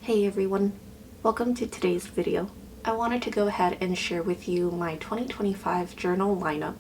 Hey everyone, welcome to today's video. I wanted to go ahead and share with you my 2025 journal lineup.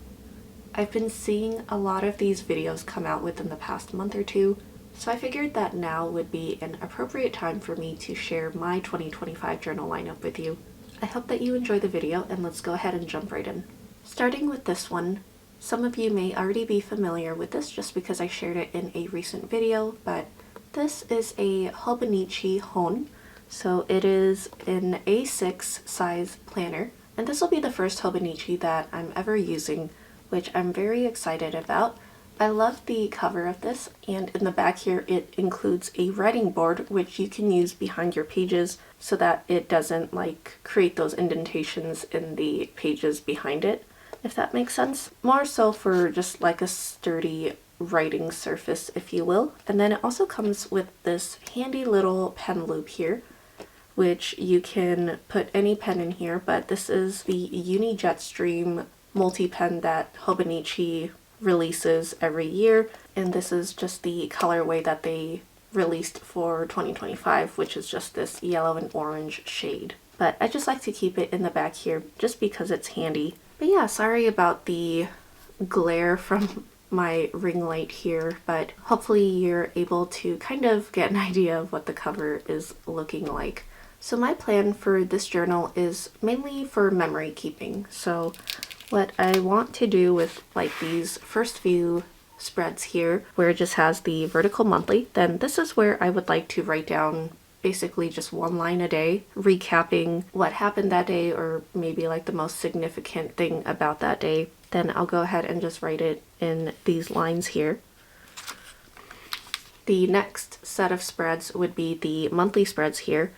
I've been seeing a lot of these videos come out within the past month or two, so I figured that now would be an appropriate time for me to share my 2025 journal lineup with you. I hope that you enjoy the video, and let's go ahead and jump right in. Starting with this one, some of you may already be familiar with this just because I shared it in a recent video, but this is a Hobonichi Hon. So it is an A6 size planner, and this will be the first Hobonichi that I'm ever using, which I'm very excited about. I love the cover of this, and in the back here it includes a writing board which you can use behind your pages so that it doesn't create those indentations in the pages behind it, if that makes sense. More so for just like a sturdy writing surface, if you will. And then it also comes with this handy little pen loop here, which you can put any pen in here, but this is the Uni Jetstream multi-pen that Hobonichi releases every year, and this is just the colorway that they released for 2025, which is just this yellow and orange shade. But I just like to keep it in the back here just because it's handy. But yeah, sorry about the glare from my ring light here, but hopefully you're able to kind of get an idea of what the cover is looking like. So my plan for this journal is mainly for memory keeping. So what I want to do with these first few spreads here, where it just has the vertical monthly, then this is where I would like to write down basically just one line a day, recapping what happened that day or maybe the most significant thing about that day. Then I'll go ahead and just write it in these lines here. The next set of spreads would be the monthly spreads here.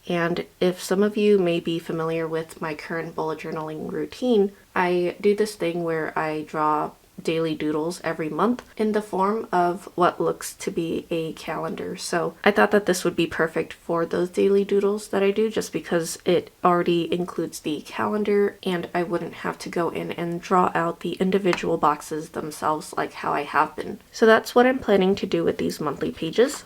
And if some of you may be familiar with my current bullet journaling routine, I do this thing where I draw daily doodles every month in the form of what looks to be a calendar. So I thought that this would be perfect for those daily doodles that I do, just because it already includes the calendar and I wouldn't have to go in and draw out the individual boxes themselves like how I have been. So that's what I'm planning to do with these monthly pages.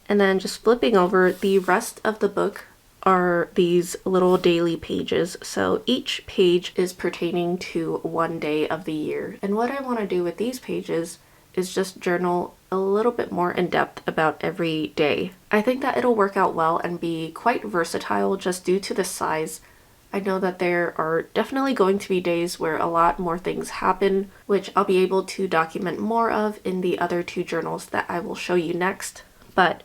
And then just flipping over, the rest of the book are these little daily pages. So each page is pertaining to one day of the year. And what I want to do with these pages is just journal a little bit more in depth about every day. I think that it'll work out well and be quite versatile just due to the size. I know that there are definitely going to be days where a lot more things happen, which I'll be able to document more of in the other two journals that I will show you next. But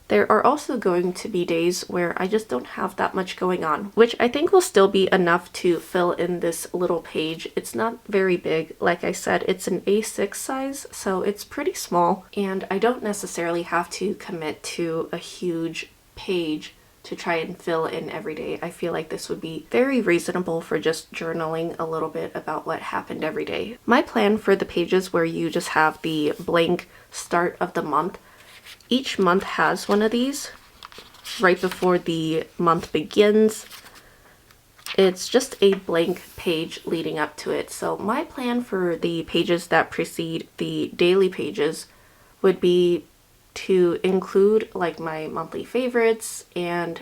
there are also going to be days where I just don't have that much going on, which I think will still be enough to fill in this little page. It's not very big. Like I said, it's an A6 size, so it's pretty small, and I don't necessarily have to commit to a huge page to try and fill in every day. I feel like this would be very reasonable for just journaling a little bit about what happened every day. My plan for the pages where you just have the blank start of the month, each month has one of these right before the month begins. It's just a blank page leading up to it. So my plan for the pages that precede the daily pages would be to include my monthly favorites and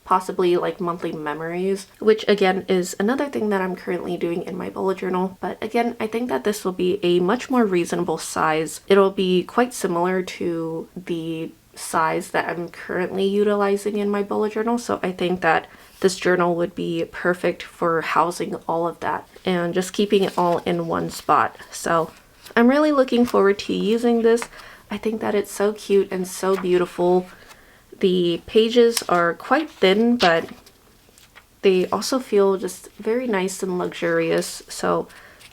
possibly monthly memories, which again is another thing that I'm currently doing in my bullet journal. But again, I think that this will be a much more reasonable size. It'll be quite similar to the size that I'm currently utilizing in my bullet journal. So I think that this journal would be perfect for housing all of that and just keeping it all in one spot. So I'm really looking forward to using this. I think that it's so cute and so beautiful. The pages are quite thin, but they also feel just very nice and luxurious. So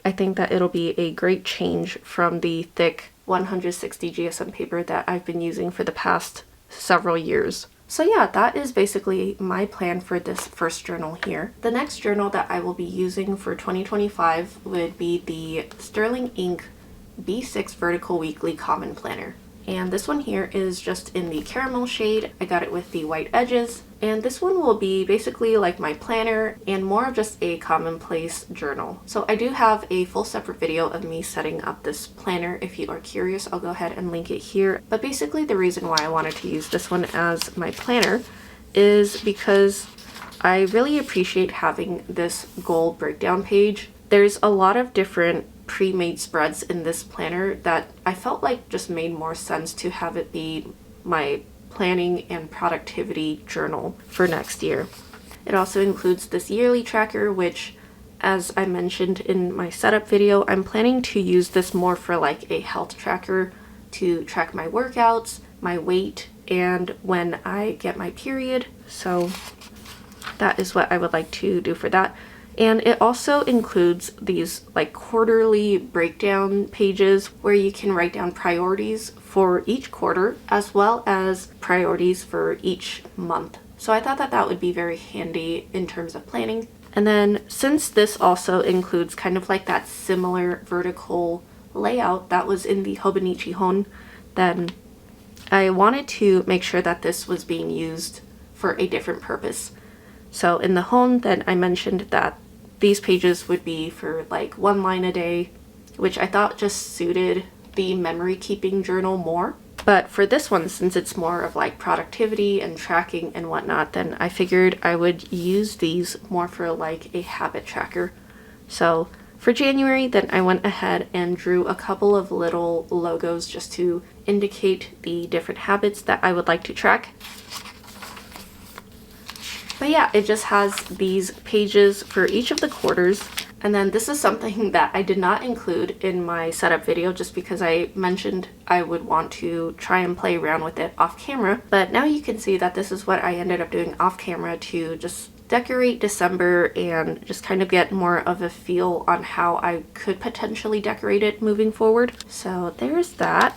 I think that it'll be a great change from the thick 160 GSM paper that I've been using for the past several years. So yeah, that is basically my plan for this first journal here. The next journal that I will be using for 2025 would be the Sterling Ink B6 Vertical Weekly Common Planner. And this one here is just in the caramel shade. I got it with the white edges. And this one will be basically like my planner and more of just a commonplace journal. So I do have a full separate video of me setting up this planner. If you are curious, I'll go ahead and link it here. But basically the reason why I wanted to use this one as my planner is because I really appreciate having this goal breakdown page. There's a lot of different pre-made spreads in this planner that I felt like just made more sense to have it be my planning and productivity journal for next year. It also includes this yearly tracker, which, as I mentioned in my setup video, I'm planning to use this more for like a health tracker to track my workouts, my weight, and when I get my period. So that is what I would like to do for that. And it also includes these like quarterly breakdown pages where you can write down priorities for each quarter as well as priorities for each month. So I thought that that would be very handy in terms of planning. And then since this also includes kind of like that similar vertical layout that was in the Hobonichi Hon, then I wanted to make sure that this was being used for a different purpose. So in the Hon, then I mentioned that these pages would be for like 1 line a day, which I thought just suited the memory keeping journal more. But for this one, since it's more of like productivity and tracking and whatnot, then I figured I would use these more for like a habit tracker. So for January, then I went ahead and drew a couple of little logos just to indicate the different habits that I would like to track. But yeah, it just has these pages for each of the quarters. And then this is something that I did not include in my setup video just because I mentioned I would want to try and play around with it off camera. But now you can see that this is what I ended up doing off camera to just decorate December and just kind of get more of a feel on how I could potentially decorate it moving forward. So there's that.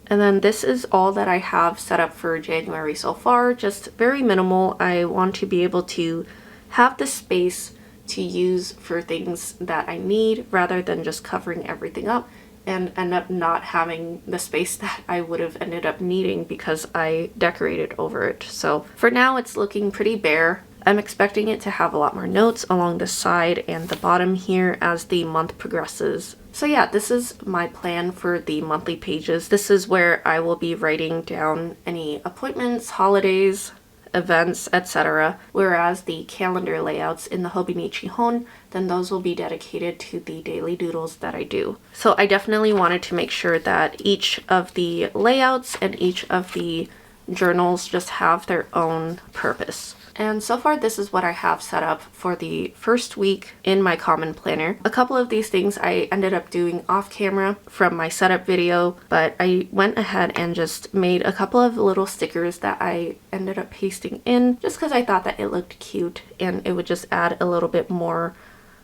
And then this is all that I have set up for January so far, just very minimal. I want to be able to have the space to use for things that I need rather than just covering everything up and end up not having the space that I would have ended up needing because I decorated over it. So for now it's looking pretty bare. I'm expecting it to have a lot more notes along the side and the bottom here as the month progresses. So yeah, this is my plan for the monthly pages. This is where I will be writing down any appointments, holidays, events, etc. Whereas the calendar layouts in the Hobonichi Hon, then those will be dedicated to the daily doodles that I do. So I definitely wanted to make sure that each of the layouts and each of the journals just have their own purpose. And so far this is what I have set up for the first week in my common planner. A couple of these things I ended up doing off camera from my setup video, but I went ahead and just made a couple of little stickers that I ended up pasting in just because I thought that it looked cute and it would just add a little bit more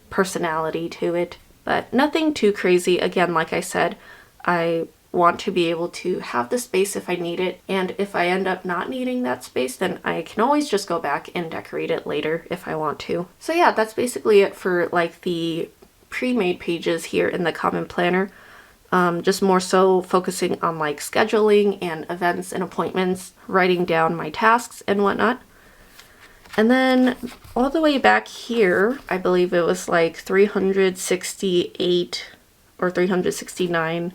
personality to it. But nothing too crazy. Again, like I said, I want to be able to have the space if I need it, and if I end up not needing that space, then I can always just go back and decorate it later if I want to. So yeah, that's basically it for like the pre-made pages here in the common planner. Just more so focusing on like scheduling and events and appointments, writing down my tasks and whatnot. And then all the way back here, I believe it was like 368 or 369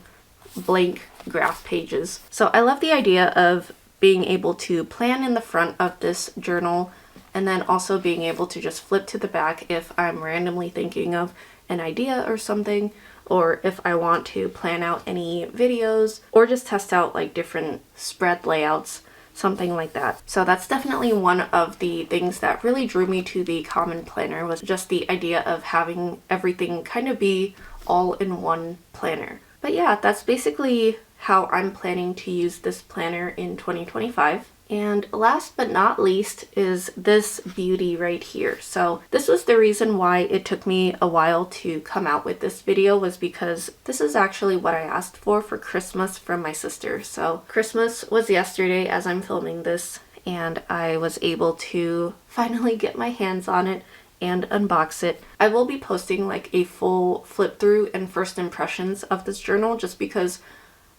blank graph pages. So I love the idea of being able to plan in the front of this journal and then also being able to just flip to the back if I'm randomly thinking of an idea or something, or if I want to plan out any videos or just test out like different spread layouts, something like that. So that's definitely one of the things that really drew me to the common planner, was just the idea of having everything kind of be all in one planner. But yeah, that's basically how I'm planning to use this planner in 2025. And last but not least is this beauty right here. So this was the reason why it took me a while to come out with this video, was because this is actually what I asked for Christmas from my sister. So Christmas was yesterday as I'm filming this, and I was able to finally get my hands on it and unbox it. I will be posting like a full flip through and first impressions of this journal, just because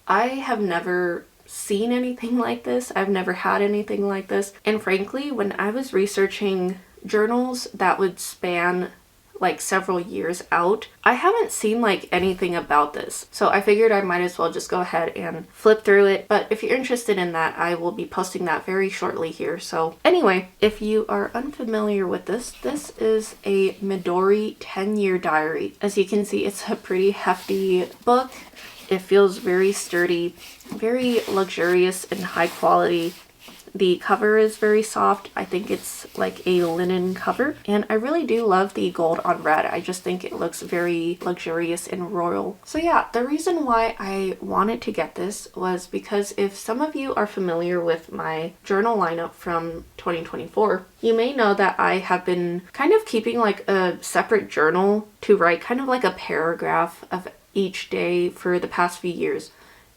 I have never seen anything like this. I've never had anything like this. And frankly, when I was researching journals that would span like several years out, I haven't seen like anything about this. So I figured I might as well just go ahead and flip through it. But if you're interested in that, I will be posting that very shortly here. So anyway, if you are unfamiliar with this, this is a Midori 10-year diary. As you can see, it's a pretty hefty book. It feels very sturdy, very luxurious and high quality. The cover is very soft. I think it's like a linen cover. And I really do love the gold on red. I just think it looks very luxurious and royal. So yeah, the reason why I wanted to get this was because if some of you are familiar with my journal lineup from 2024, you may know that I have been kind of keeping like a separate journal to write kind of like a paragraph of each day for the past few years.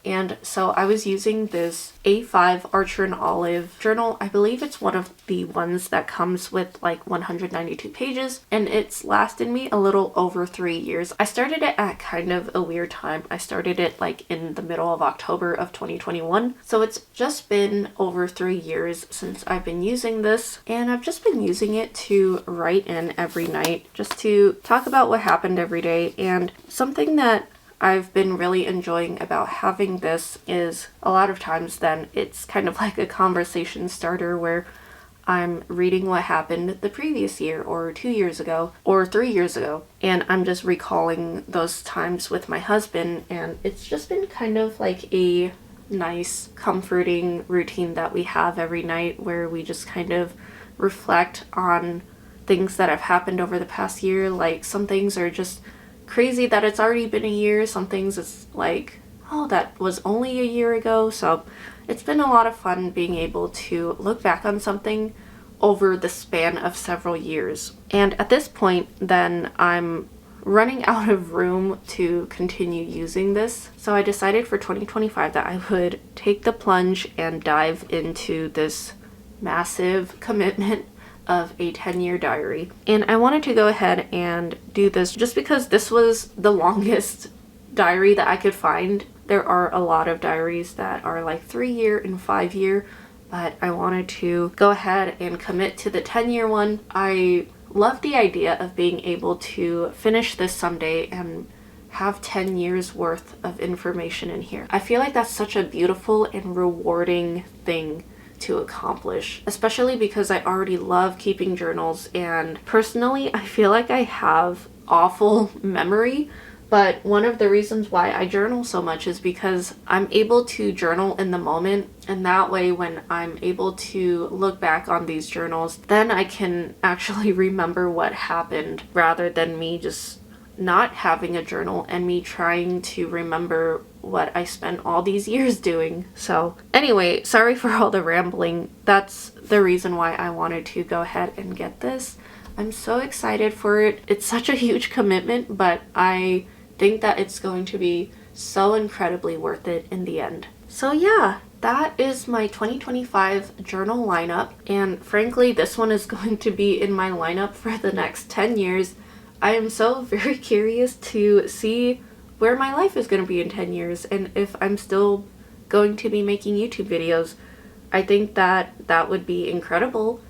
And so I was using this A5 Archer and Olive journal. I believe it's one of the ones that comes with like 192 pages, and it's lasted me a little over 3 years. I started it at kind of a weird time. I started it like in the middle of October of 2021. So it's just been over 3 years since I've been using this, and I've just been using it to write in every night, just to talk about what happened every day. And something that I've been really enjoying about having this is a lot of times then it's kind of like a conversation starter where I'm reading what happened the previous year or 2 years ago or 3 years ago, and I'm just recalling those times with my husband, and it's just been kind of like a nice comforting routine that we have every night where we just kind of reflect on things that have happened over the past year. Like some things are just crazy that it's already been a year. Some things it's like, oh, that was only a year ago. So it's been a lot of fun being able to look back on something over the span of several years. And at this point, then I'm running out of room to continue using this. So I decided for 2025 that I would take the plunge and dive into this massive commitment of a 10-year diary. And I wanted to go ahead and do this just because this was the longest diary that I could find. There are a lot of diaries that are like 3-year and 5-year, but I wanted to go ahead and commit to the 10-year one. I love the idea of being able to finish this someday and have 10 years worth of information in here. I feel like that's such a beautiful and rewarding thing to accomplish, especially because I already love keeping journals, and personally I feel like I have awful memory, but one of the reasons why I journal so much is because I'm able to journal in the moment, and that way when I'm able to look back on these journals, then I can actually remember what happened rather than me just not having a journal and me trying to remember what I spent all these years doing. So anyway, sorry for all the rambling. That's the reason why I wanted to go ahead and get this. I'm so excited for it. It's such a huge commitment, but I think that it's going to be so incredibly worth it in the end. So yeah, that is my 2025 journal lineup, and frankly this one is going to be in my lineup for the next 10 years. I am so very curious to see where my life is going to be in 10 years and if I'm still going to be making YouTube videos. I think that that would be incredible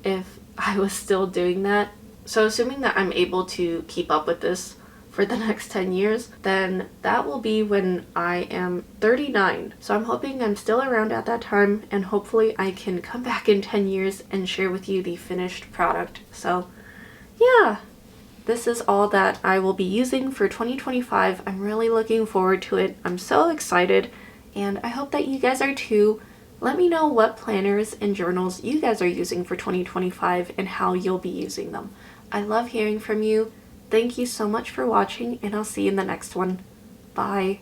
if I was still doing that. So assuming that I'm able to keep up with this for the next 10 years, then that will be when I am 39. So I'm hoping I'm still around at that time, and hopefully I can come back in 10 years and share with you the finished product. So yeah. This is all that I will be using for 2025. I'm really looking forward to it. I'm so excited, and I hope that you guys are too. Let me know what planners and journals you guys are using for 2025 and how you'll be using them. I love hearing from you. Thank you so much for watching, and I'll see you in the next one. Bye.